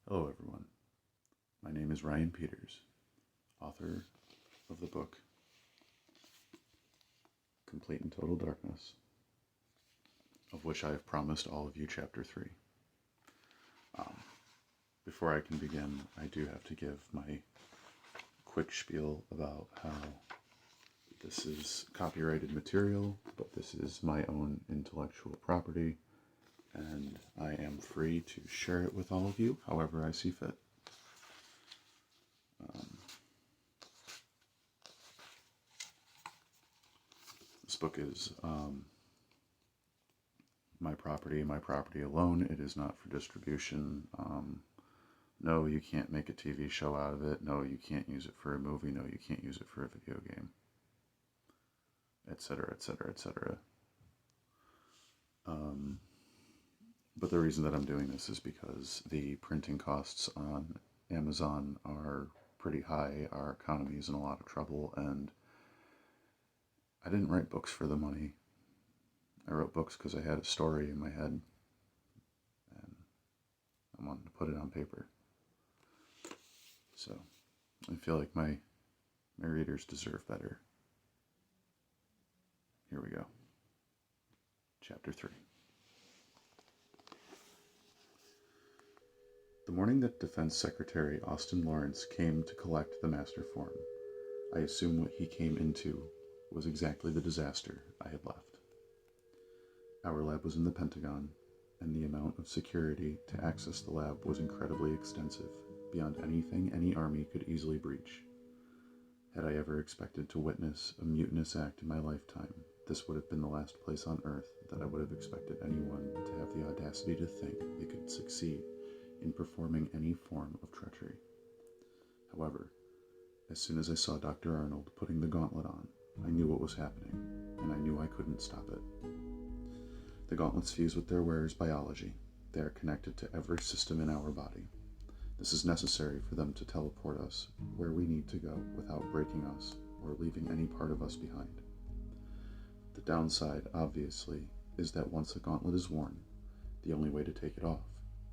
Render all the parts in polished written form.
Hello, everyone. My name is Ryan Peters, author of the book Complete and Total Darkness, of which I have promised all of you Chapter 3. Before I can begin, I do have to give my quick spiel about how this is copyrighted material, but this is my own intellectual property, and I am free to share it with all of you however I see fit. This book is my property alone. It is not for distribution. No, you can't make a TV show out of it. No, you can't use it for a movie. No, you can't use it for a video game, etc., etc., etc. But the reason that I'm doing this is because the printing costs on Amazon are pretty high. Our economy is in a lot of trouble, and I didn't write books for the money. I wrote books because I had a story in my head, and I wanted to put it on paper. So I feel like my readers deserve better. Here we go. Chapter 3. The morning that Defense Secretary Austin Lawrence came to collect the master form, I assumed what he came into was exactly the disaster I had left. Our lab was in the Pentagon, and the amount of security to access the lab was incredibly extensive, beyond anything any army could easily breach. Had I ever expected to witness a mutinous act in my lifetime, this would have been the last place on Earth that I would have expected anyone to have the audacity to think they could succeed in performing any form of treachery. However, as soon as I saw Dr. Arnold putting the gauntlet on, I knew what was happening, and I knew I couldn't stop it. The gauntlets fuse with their wearer's biology. They are connected to every system in our body. This is necessary for them to teleport us where we need to go without breaking us or leaving any part of us behind. The downside, obviously, is that once a gauntlet is worn, the only way to take it off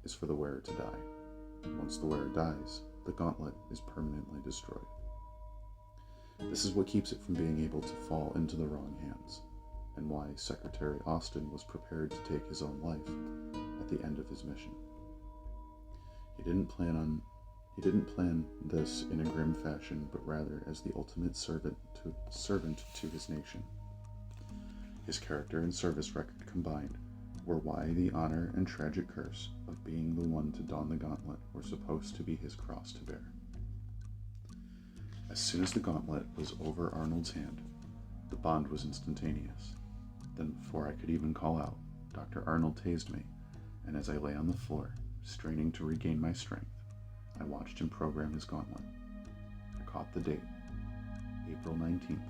is for the wearer to die. Once the wearer dies, the gauntlet is permanently destroyed. This is what keeps it from being able to fall into the wrong hands, and why Secretary Austin was prepared to take his own life at the end of his mission. He didn't plan this in a grim fashion, but rather as the ultimate servant to his nation. His character and service record combined were why the honor and tragic curse of being the one to don the gauntlet were supposed to be his cross to bear. As soon as the gauntlet was over Arnold's hand, the bond was instantaneous. Then before I could even call out, Dr. Arnold tased me, and as I lay on the floor, straining to regain my strength, I watched him program his gauntlet. I caught the date, April 19th,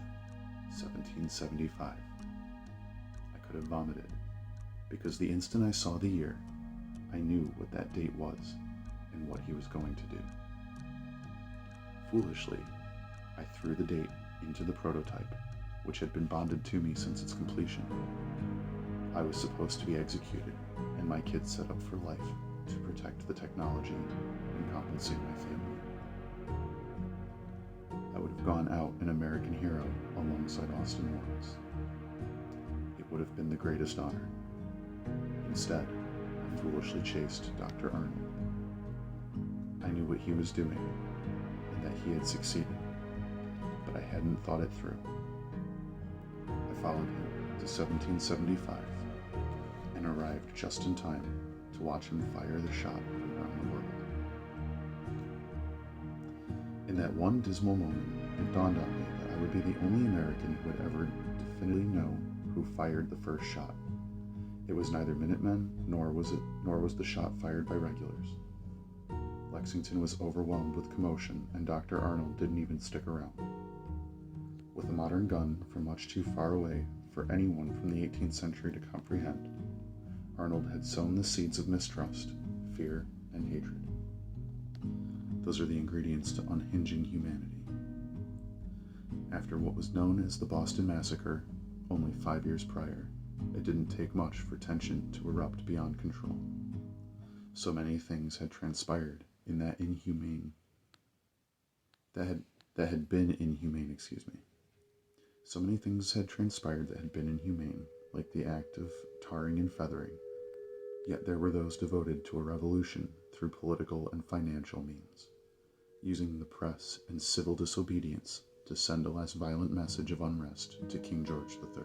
1775. I could have vomited, because the instant I saw the year, I knew what that date was and what he was going to do. Foolishly, I threw the date into the prototype, which had been bonded to me since its completion. I was supposed to be executed, and my kids set up for life to protect the technology and compensate my family. I would have gone out an American hero alongside Austin Lawrence. It would have been the greatest honor. Instead, I foolishly chased Dr. Arnold. I knew what he was doing, and that he had succeeded, but I hadn't thought it through. I followed him to 1775 and arrived just in time to watch him fire the shot around the world. In that one dismal moment, it dawned on me that I would be the only American who would ever definitively know who fired the first shot. It was neither Minutemen, nor was the shot fired by regulars. Lexington was overwhelmed with commotion, and Dr. Arnold didn't even stick around. With a modern gun from much too far away for anyone from the 18th century to comprehend, Arnold had sown the seeds of mistrust, fear, and hatred. Those are the ingredients to unhinging humanity. After what was known as the Boston Massacre, only 5 years prior, it didn't take much for tension to erupt beyond control. So many things had transpired in that inhumane that had been inhumane, excuse me. So many things had transpired that had been inhumane, like the act of tarring and feathering, yet there were those devoted to a revolution through political and financial means, using the press and civil disobedience to send a less violent message of unrest to King George III.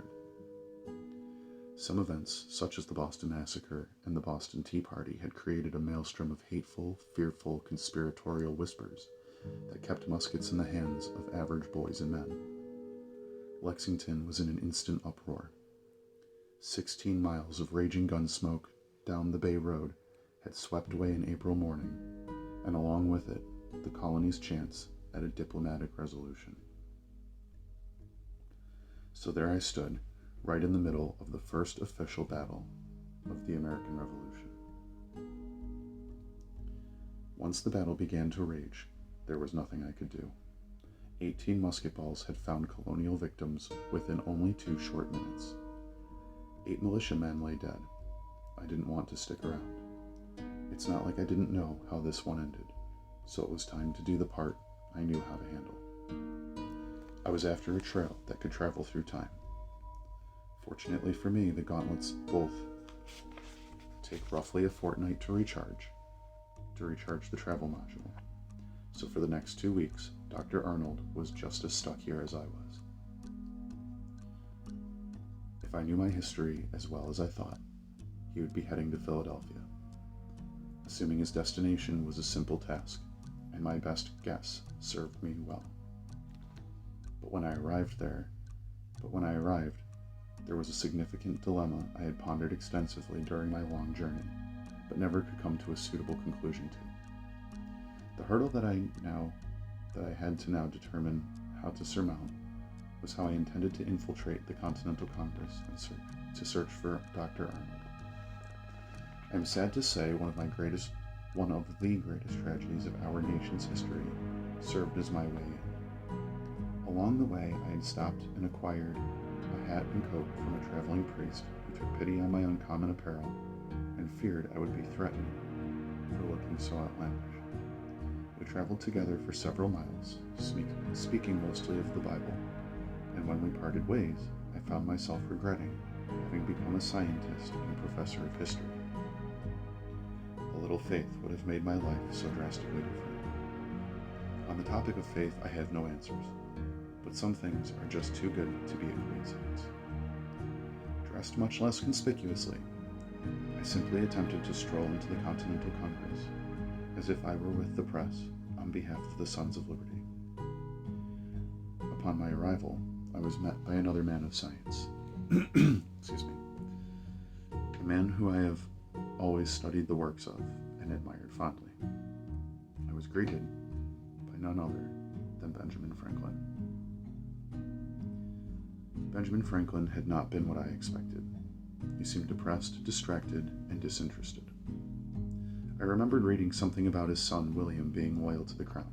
Some events, such as the Boston Massacre and the Boston Tea Party, had created a maelstrom of hateful, fearful, conspiratorial whispers that kept muskets in the hands of average boys and men. Lexington was in an instant uproar. 16 miles of raging gun smoke down the Bay Road had swept away an April morning, and along with it, the colony's chance at a diplomatic resolution. So there I stood, right in the middle of the first official battle of the American Revolution. Once the battle began to rage, there was nothing I could do. 18 musket balls had found colonial victims within only 2 short minutes. 8 militiamen lay dead. I didn't want to stick around. It's not like I didn't know how this one ended, so it was time to do the part I knew how to handle. I was after a trail that could travel through time. Fortunately for me, the gauntlets both take roughly a fortnight to recharge the travel module. So for the next 2 weeks, Dr. Arnold was just as stuck here as I was. If I knew my history as well as I thought, he would be heading to Philadelphia, assuming his destination was a simple task, and my best guess served me well. But when I arrived, there was a significant dilemma I had pondered extensively during my long journey, but never could come to a suitable conclusion to. The hurdle that I had to now determine how to surmount was how I intended to infiltrate the Continental Congress and to search for Dr. Arnold. I am sad to say one of the greatest tragedies of our nation's history served as my way in. Along the way, I had stopped and acquired a hat and coat from a traveling priest who took pity on my uncommon apparel and feared I would be threatened for looking so outlandish. We traveled together for several miles, speaking mostly of the Bible, and when we parted ways, I found myself regretting having become a scientist and a professor of history. A little faith would have made my life so drastically different. On the topic of faith, I have no answers, but some things are just too good to be a coincidence. Dressed much less conspicuously, I simply attempted to stroll into the Continental Congress, as if I were with the press on behalf of the Sons of Liberty. Upon my arrival, I was met by another man of science. Excuse me. A man who I have always studied the works of and admired fondly. I was greeted by none other than Benjamin Franklin. Benjamin Franklin had not been what I expected. He seemed depressed, distracted, and disinterested. I remembered reading something about his son, William, being loyal to the crown.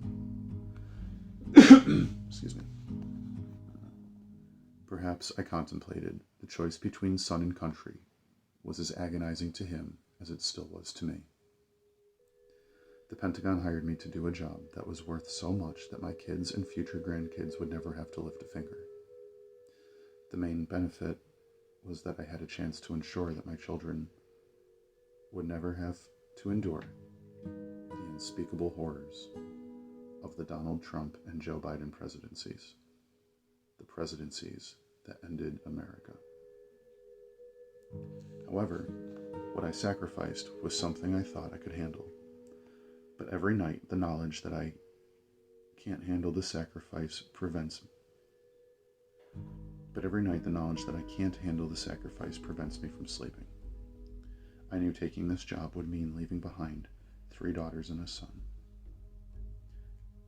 Excuse me. Perhaps I contemplated the choice between son and country was as agonizing to him as it still was to me. The Pentagon hired me to do a job that was worth so much that my kids and future grandkids would never have to lift a finger. The main benefit was that I had a chance to ensure that my children would never have to endure the unspeakable horrors of the Donald Trump and Joe Biden presidencies, the presidencies that ended America. However, what I sacrificed was something I thought I could handle, but every night the knowledge that I can't handle the sacrifice prevents me from sleeping. I knew taking this job would mean leaving behind 3 daughters and a son.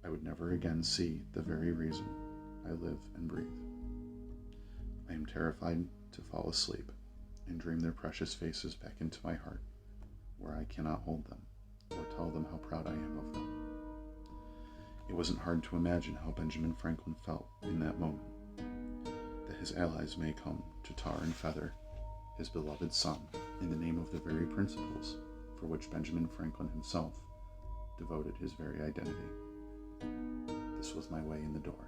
I would never again see the very reason I live and breathe. I am terrified to fall asleep and dream their precious faces back into my heart, where I cannot hold them or tell them how proud I am of them. It wasn't hard to imagine how Benjamin Franklin felt in that moment, that his allies may come to tar and feather his beloved son in the name of the very principles for which Benjamin Franklin himself devoted his very identity. This was my way in the door.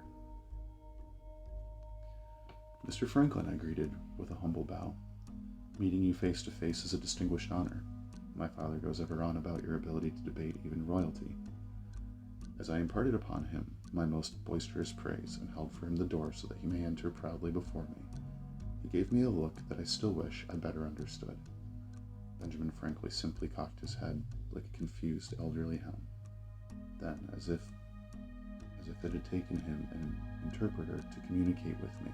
"Mr. Franklin," I greeted with a humble bow. "Meeting you face to face is a distinguished honor. My father goes ever on about your ability to debate even royalty." As I imparted upon him my most boisterous praise and held for him the door so that he may enter proudly before me, he gave me a look that I still wish I better understood. Benjamin Franklin simply cocked his head like a confused elderly hound. Then, as if it had taken him an interpreter to communicate with me,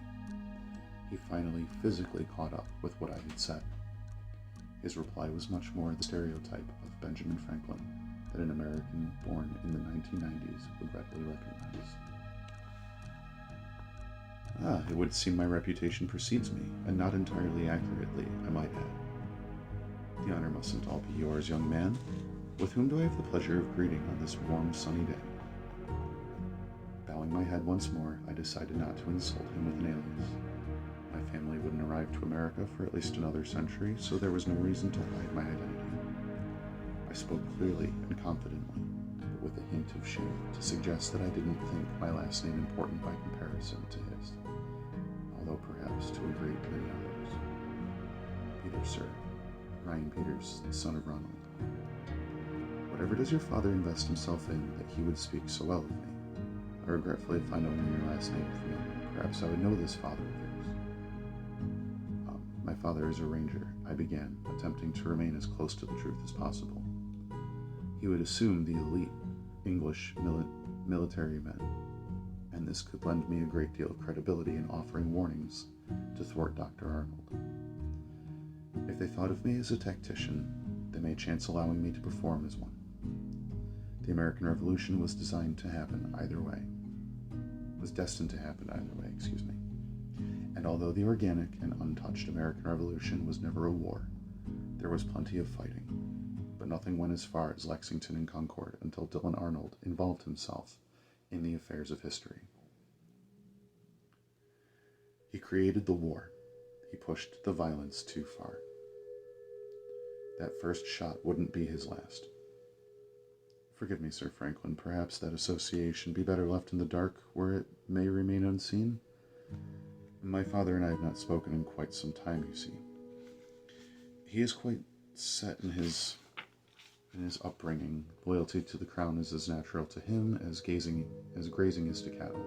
he finally physically caught up with what I had said. His reply was much more the stereotype of Benjamin Franklin that an American born in the 1990s would readily recognize. It would seem my reputation precedes me, and not entirely accurately, I might add. The honor mustn't all be yours, young man. With whom do I have the pleasure of greeting on this warm, sunny day?" Bowing my head once more, I decided not to insult him with an alias. My family wouldn't arrive to America for at least another century, so there was no reason to hide my identity. I spoke clearly and confidently, but with a hint of shame, to suggest that I didn't think my last name important by comparison to his, although perhaps to a great many others. "Peters, sir. Ryan Peters, the son of Ronald. Whatever does your father invest himself in that he would speak so well of me? I regretfully find only your last name familiar. Perhaps I would know this father of yours." "My father is a ranger," I began, attempting to remain as close to the truth as possible. "He would assume the elite English military men, and this could lend me a great deal of credibility in offering warnings to thwart Dr. Arnold. If they thought of me as a tactician, they may chance allowing me to perform as one. The American Revolution was destined to happen either way. And although the organic and untouched American Revolution was never a war, there was plenty of fighting, but nothing went as far as Lexington and Concord until Dillon Arnold involved himself in the affairs of history. He created the war. He pushed the violence too far. That first shot wouldn't be his last. Forgive me, Sir Franklin, perhaps that association be better left in the dark where it may remain unseen? My father and I have not spoken in quite some time, you see. He is quite set in his upbringing. Loyalty to the crown is as natural to him as grazing is to cattle.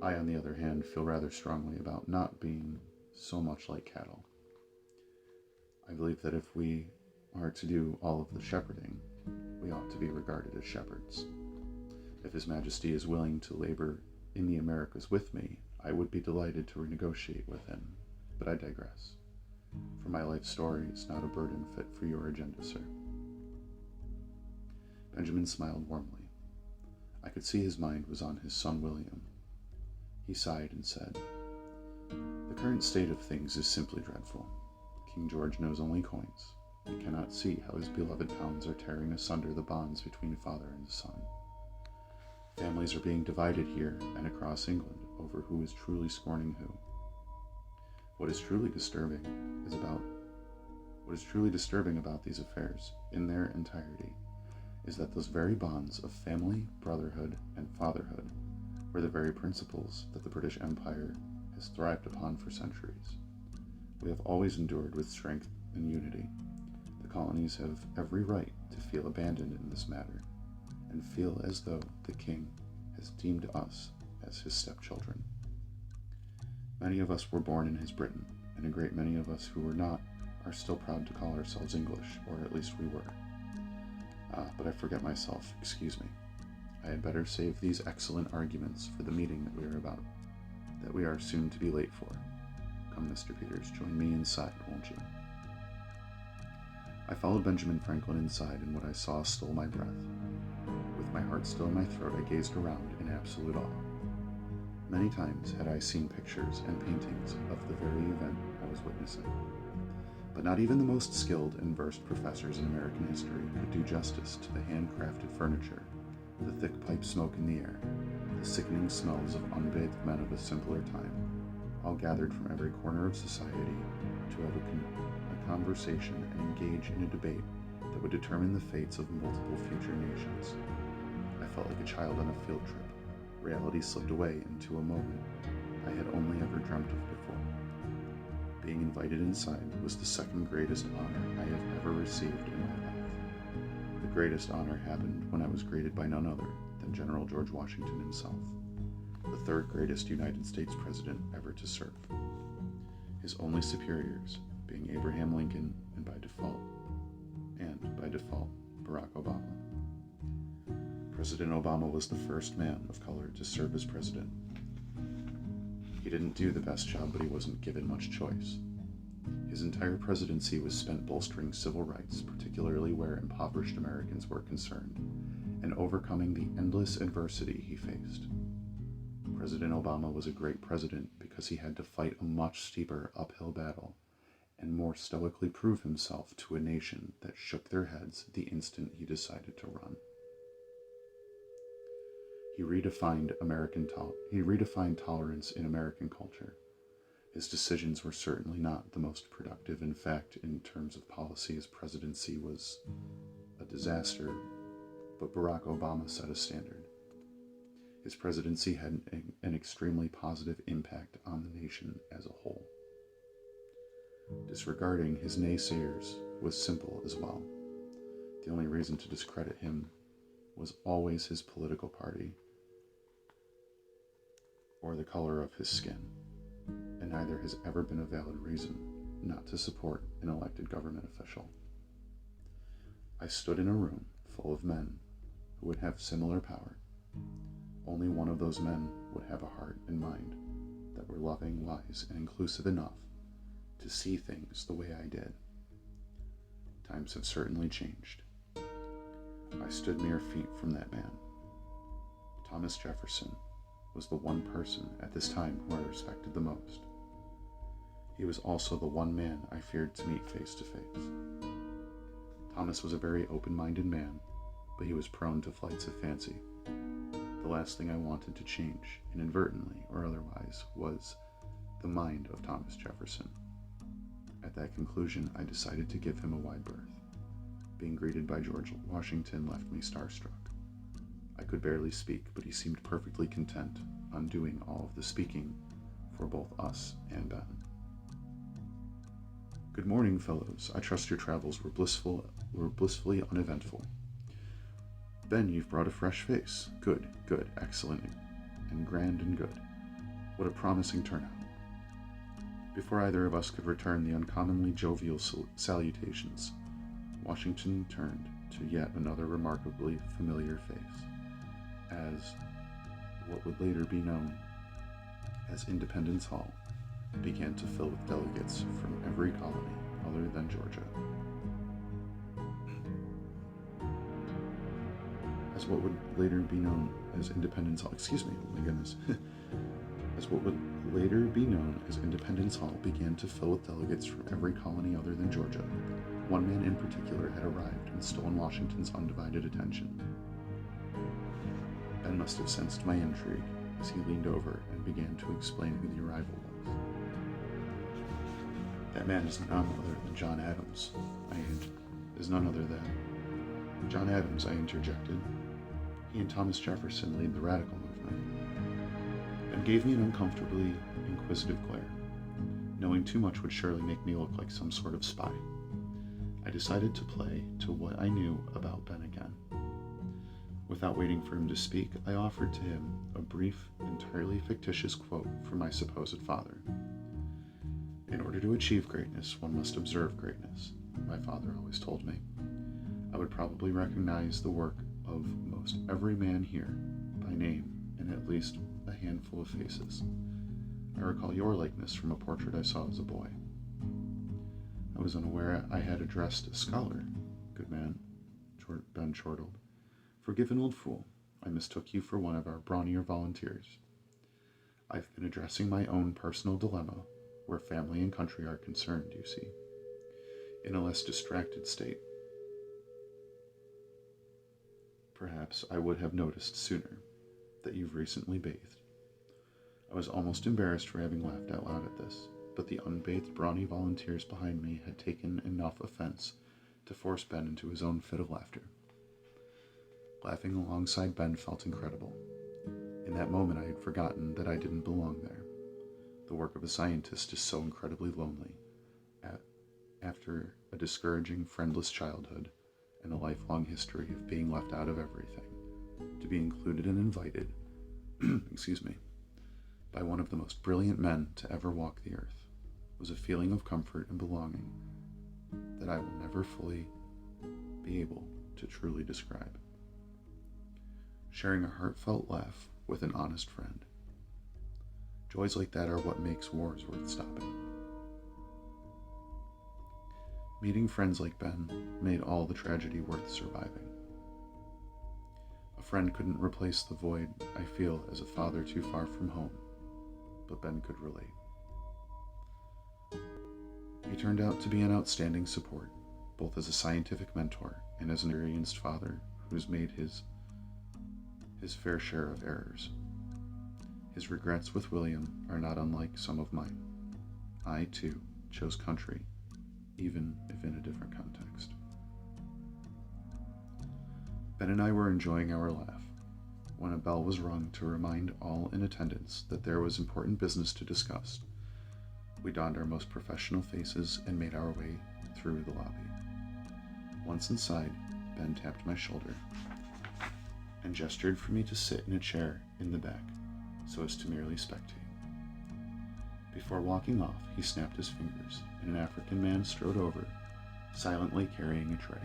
I, on the other hand, feel rather strongly about not being so much like cattle. I believe that if we are to do all of the shepherding, we ought to be regarded as shepherds. If His Majesty is willing to labor in the Americas with me, I would be delighted to renegotiate with him, but I digress. For my life story is not a burden fit for your agenda, sir. Benjamin smiled warmly. I could see his mind was on his son William. He sighed and said, "The current state of things is simply dreadful. King George knows only coins. He cannot see how his beloved pounds are tearing asunder the bonds between father and son. Families are being divided here and across England over who is truly scorning who. What is truly disturbing about these affairs, in their entirety, is that those very bonds of family, brotherhood, and fatherhood were the very principles that the British Empire has thrived upon for centuries. We have always endured with strength and unity. The colonies have every right to feel abandoned in this matter, and feel as though the king has deemed us as his stepchildren. Many of us were born in his Britain, and a great many of us who were not are still proud to call ourselves English, or at least we were. But I forget myself, excuse me. I had better save these excellent arguments for the meeting that we are soon to be late for. Come, Mr. Peters, join me inside, won't you?" I followed Benjamin Franklin inside, and what I saw stole my breath. With my heart still in my throat, I gazed around in absolute awe. Many times had I seen pictures and paintings of the very event I was witnessing, but not even the most skilled and versed professors in American history could do justice to the handcrafted furniture, the thick pipe smoke in the air, the sickening smells of unbathed men of a simpler time, all gathered from every corner of society to have a conversation and engage in a debate that would determine the fates of multiple future nations. I felt like a child on a field trip. Reality slipped away into a moment I had only ever dreamt of before. Being invited inside was the second greatest honor I have ever received in my life. The greatest honor happened when I was greeted by none other than General George Washington himself, the third greatest United States president ever to serve. His only superiors being Abraham Lincoln and by default, Barack Obama. President Obama was the first man of color to serve as president. He didn't do the best job, but he wasn't given much choice. His entire presidency was spent bolstering civil rights, particularly where impoverished Americans were concerned, and overcoming the endless adversity he faced. President Obama was a great president because he had to fight a much steeper uphill battle and more stoically prove himself to a nation that shook their heads the instant he decided to run. He redefined tolerance in American culture. His decisions were certainly not the most productive. In fact, in terms of policy, his presidency was a disaster, but Barack Obama set a standard. His presidency had an extremely positive impact on the nation as a whole. Disregarding his naysayers was simple as well. The only reason to discredit him was always his political party or the color of his skin, and neither has ever been a valid reason not to support an elected government official. I stood in a room full of men who would have similar power. Only one of those men would have a heart and mind that were loving, wise, and inclusive enough to see things the way I did. Times have certainly changed. I stood mere feet from that man. Thomas Jefferson was the one person at this time who I respected the most. He was also the one man I feared to meet face to face. Thomas was a very open-minded man, but he was prone to flights of fancy. The last thing I wanted to change, inadvertently or otherwise, was the mind of Thomas Jefferson. At that conclusion, I decided to give him a wide berth. Being greeted by George Washington left me starstruck. I could barely speak, but he seemed perfectly content on doing all of the speaking for both us and Ben. "Good morning, fellows. I trust your travels were blissfully uneventful. Ben, you've brought a fresh face. Good, excellent, and grand and good. What a promising turnout." Before either of us could return the uncommonly jovial salutations, Washington turned to yet another remarkably familiar face, as what would later be known as Independence Hall began to fill with delegates from every colony other than Georgia. As what would later be known as Independence Hall, as what would later be known as Independence Hall began to fill with delegates from every colony other than Georgia, one man in particular had arrived and stolen Washington's undivided attention. Ben must have sensed my intrigue as he leaned over and began to explain who the arrival was. "That man is none other than John Adams," John Adams, I interjected. "He and Thomas Jefferson lead the radical movement," and gave me an uncomfortably inquisitive glare. Knowing too much would surely make me look like some sort of spy. I decided to play to what I knew about Ben again. Without waiting for him to speak, I offered to him a brief, entirely fictitious quote from my supposed father. "In order to achieve greatness, one must observe greatness," my father always told me. I would probably recognize the work of most every man here by name and at least a handful of faces. I recall your likeness from a portrait I saw as a boy. I was unaware I had addressed a scholar. "Good man," Ben chortled. "Forgive an old fool. I mistook you for one of our brawnier volunteers. I've been addressing my own personal dilemma, where family and country are concerned, you see, in a less distracted state. Perhaps I would have noticed sooner that you've recently bathed." I was almost embarrassed for having laughed out loud at this, but the unbathed brawny volunteers behind me had taken enough offense to force Ben into his own fit of laughter. Laughing alongside Ben felt incredible. In that moment, I had forgotten that I didn't belong there. The work of a scientist is so incredibly lonely. After a discouraging, friendless childhood and a lifelong history of being left out of everything, to be included and invited, by one of the most brilliant men to ever walk the earth was a feeling of comfort and belonging that I will never fully be able to truly describe. Sharing a heartfelt laugh with an honest friend. Joys like that are what makes wars worth stopping. Meeting friends like Ben made all the tragedy worth surviving. A friend couldn't replace the void I feel as a father too far from home, but Ben could relate. He turned out to be an outstanding support, both as a scientific mentor and as an experienced father who's made his fair share of errors. His regrets with William are not unlike some of mine. I, too, chose country, even if in a different context. Ben and I were enjoying our laugh when a bell was rung to remind all in attendance that there was important business to discuss. We donned our most professional faces and made our way through the lobby. Once inside, Ben tapped my shoulder and gestured for me to sit in a chair in the back so as to merely spectate. Before walking off, he snapped his fingers, and an African man strode over, silently carrying a tray.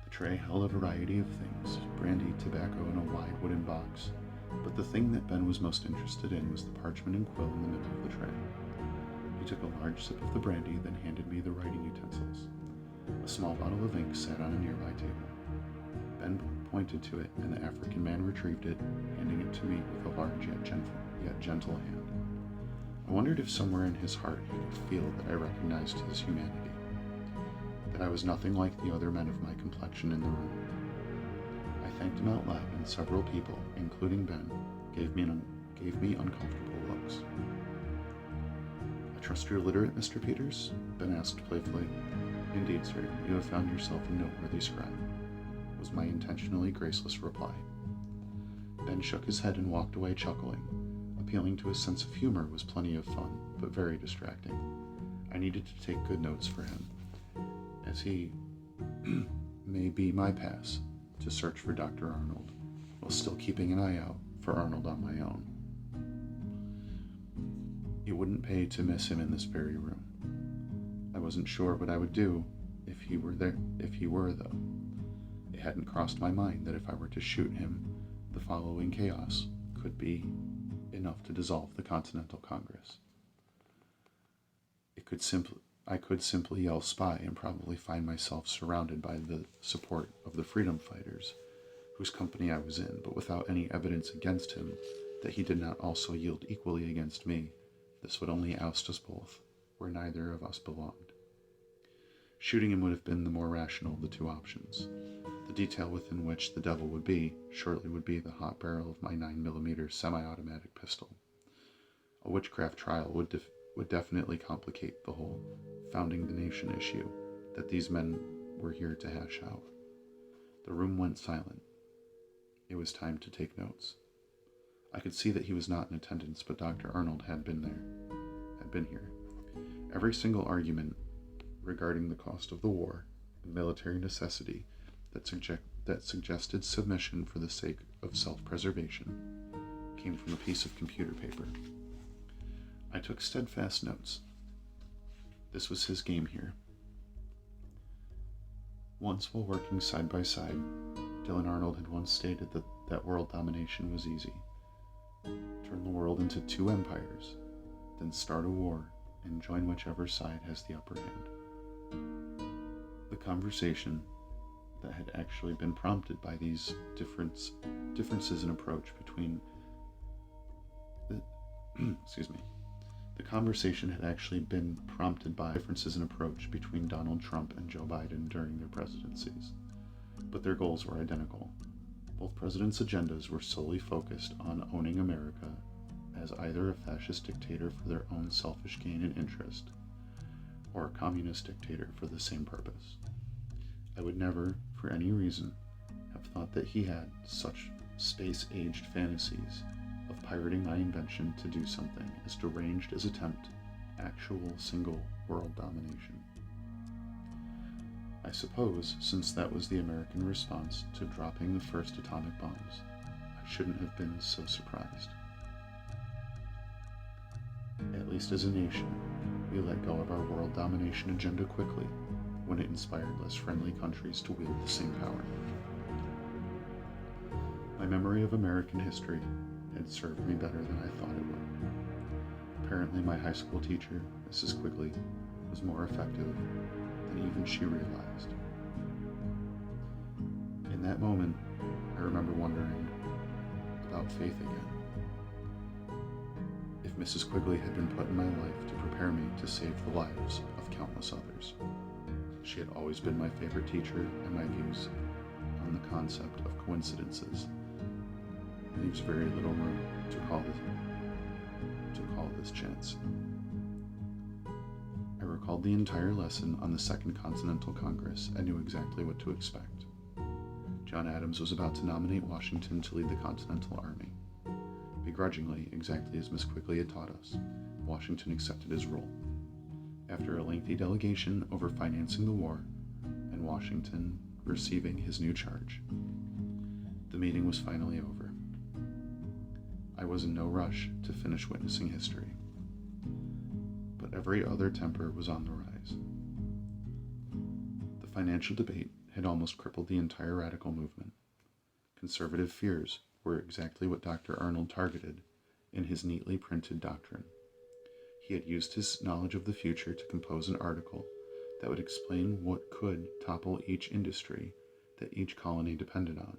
The tray held a variety of things, brandy, tobacco, and a wide wooden box, but the thing that Ben was most interested in was the parchment and quill in the middle of the tray. He took a large sip of the brandy, then handed me the writing utensils. A small bottle of ink sat on a nearby table. Ben pointed to it, and the African man retrieved it, handing it to me with a large yet gentle hand. I wondered if somewhere in his heart he could feel that I recognized his humanity, that I was nothing like the other men of my complexion in the room. I thanked him out loud, and several people, including Ben, gave me uncomfortable looks. "I trust you're literate, Mr. Peters?" Ben asked playfully. "Indeed, sir, you have found yourself a noteworthy scribe," was my intentionally graceless reply. Ben shook his head and walked away chuckling. Appealing to his sense of humor was plenty of fun, but very distracting. I needed to take good notes for him, as he may be my pass to search for Dr. Arnold, while still keeping an eye out for Arnold on my own. It wouldn't pay to miss him in this very room. I wasn't sure what I would do if he were, though. It hadn't crossed my mind that if I were to shoot him, the following chaos could be enough to dissolve the Continental Congress. I could simply yell spy and probably find myself surrounded by the support of the freedom fighters whose company I was in, but without any evidence against him that he did not also yield equally against me, this would only oust us both, where neither of us belonged. Shooting him would have been the more rational of the two options. The detail within which the devil would be shortly would be the hot barrel of my 9mm semi-automatic pistol. A witchcraft trial would definitely complicate the whole founding the nation issue that these men were here to hash out. The room went silent. It was time to take notes. I could see that he was not in attendance, but Dr. Arnold had been here. Every single argument regarding the cost of the war and military necessity that suggested submission for the sake of self-preservation came from a piece of computer paper. I took steadfast notes. This was his game here. Once, while working side by side, Dylan Arnold had once stated that world domination was easy. Turn the world into two empires, then start a war and join whichever side has the upper hand. The conversation that had actually been prompted by these differences in approach between The conversation had actually been prompted by differences in approach between Donald Trump and Joe Biden during their presidencies, but their goals were identical. Both presidents' agendas were solely focused on owning America as either a fascist dictator for their own selfish gain and interest, or a communist dictator for the same purpose. I would never, for any reason, have thought that he had such space-aged fantasies of pirating my invention to do something as deranged as attempt actual single world domination. I suppose, since that was the American response to dropping the first atomic bombs, I shouldn't have been so surprised. At least as a nation, we let go of our world domination agenda quickly when it inspired less friendly countries to wield the same power. My memory of American history had served me better than I thought it would. Apparently, my high school teacher, Mrs. Quigley, was more effective than even she realized. In that moment, I remember wondering about faith again. If Mrs. Quigley had been put in my life to prepare me to save the lives of countless others, she had always been my favorite teacher, and my views on the concept of coincidences leaves very little room to call this chance. I recalled the entire lesson on the Second Continental Congress and knew exactly what to expect. John Adams was about to nominate Washington to lead the Continental Army. Begrudgingly, exactly as Miss Quigley had taught us, Washington accepted his role. After a lengthy delegation over financing the war, and Washington receiving his new charge, the meeting was finally over. I was in no rush to finish witnessing history, but every other temper was on the rise. The financial debate had almost crippled the entire radical movement. Conservative fears were exactly what Dr. Arnold targeted in his neatly printed doctrine. He had used his knowledge of the future to compose an article that would explain what could topple each industry that each colony depended on,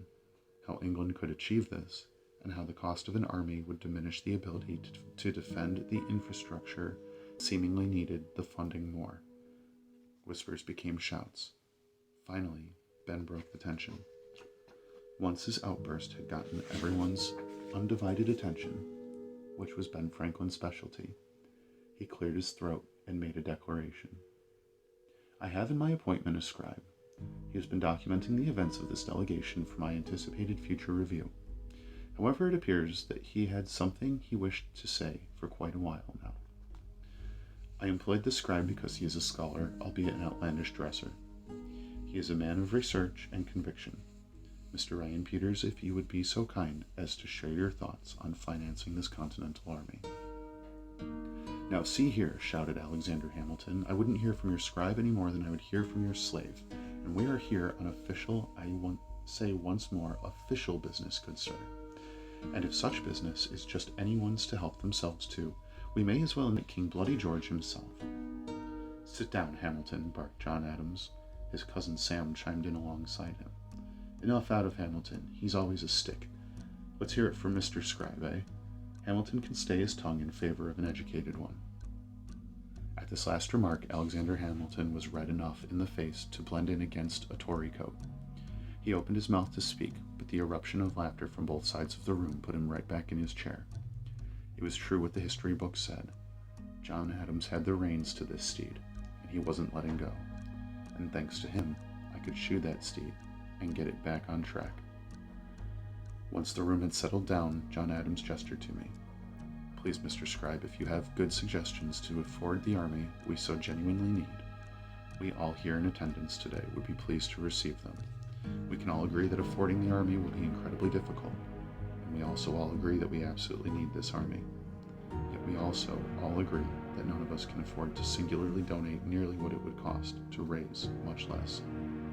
how England could achieve this, and how the cost of an army would diminish the ability to defend the infrastructure seemingly needed the funding more. Whispers became shouts. Finally, Ben broke the tension. Once his outburst had gotten everyone's undivided attention, which was Ben Franklin's specialty, he cleared his throat and made a declaration. I have in my appointment a scribe. He has been documenting the events of this delegation for my anticipated future review. However, it appears that he had something he wished to say for quite a while now. I employed the scribe because he is a scholar, albeit an outlandish dresser. He is a man of research and conviction. Mr. Ryan Peters, if you would be so kind as to share your thoughts on financing this Continental Army. Now see here, shouted Alexander Hamilton, I wouldn't hear from your scribe any more than I would hear from your slave, and we are here on official, I won't say once more, official business, good sir. And if such business is just anyone's to help themselves to, we may as well invite King Bloody George himself. Sit down, Hamilton, barked John Adams. His cousin Sam chimed in alongside him. Enough out of Hamilton, he's always a stick. Let's hear it from Mr. Scribe, eh? Hamilton can stay his tongue in favor of an educated one. At this last remark, Alexander Hamilton was red enough in the face to blend in against a Tory coat. He opened his mouth to speak, but the eruption of laughter from both sides of the room put him right back in his chair. It was true what the history books said. John Adams had the reins to this steed, and he wasn't letting go. And thanks to him, I could shoe that steed and get it back on track. Once the room had settled down, John Adams gestured to me. Please, Mr. Scribe, if you have good suggestions to afford the army we so genuinely need, we all here in attendance today would be pleased to receive them. We can all agree that affording the army will be incredibly difficult, and we also all agree that we absolutely need this army. Yet we also all agree that none of us can afford to singularly donate nearly what it would cost to raise, much less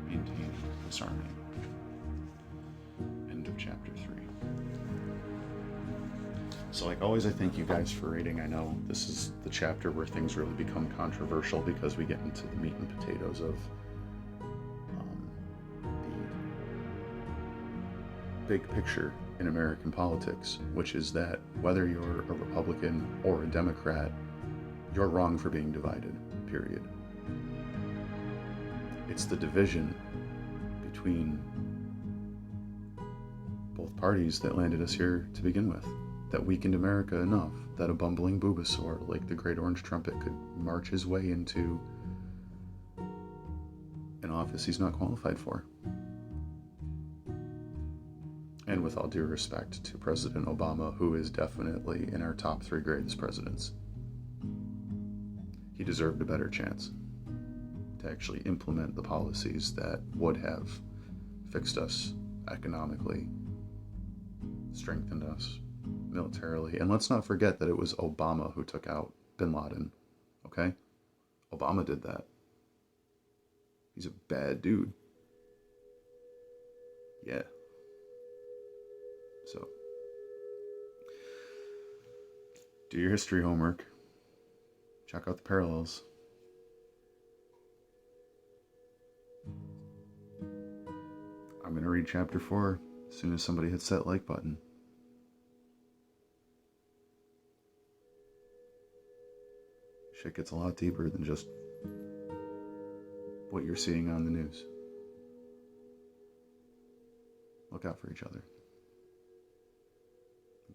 maintain, this army. End of chapter 3. So like always, I thank you guys for reading. I know this is the chapter where things really become controversial because we get into the meat and potatoes of the big picture in American politics, which is that whether you're a Republican or a Democrat, you're wrong for being divided, period. It's the division between both parties that landed us here to begin with, that weakened America enough that a bumbling Bulbasaur like the Great Orange Trumpet could march his way into an an office he's not qualified for. And with all due respect to President Obama, who is definitely in our top 3 greatest presidents, he deserved a better chance to actually implement the policies that would have fixed us economically, strengthened us militarily. And let's not forget that it was Obama who took out bin Laden, okay? Obama did that. He's a bad dude. Yeah. So, do your history homework. Check out the parallels. I'm going to read chapter 4 as soon as somebody hits that like button. Shit gets a lot deeper than just what you're seeing on the news. Look out for each other.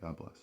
God bless.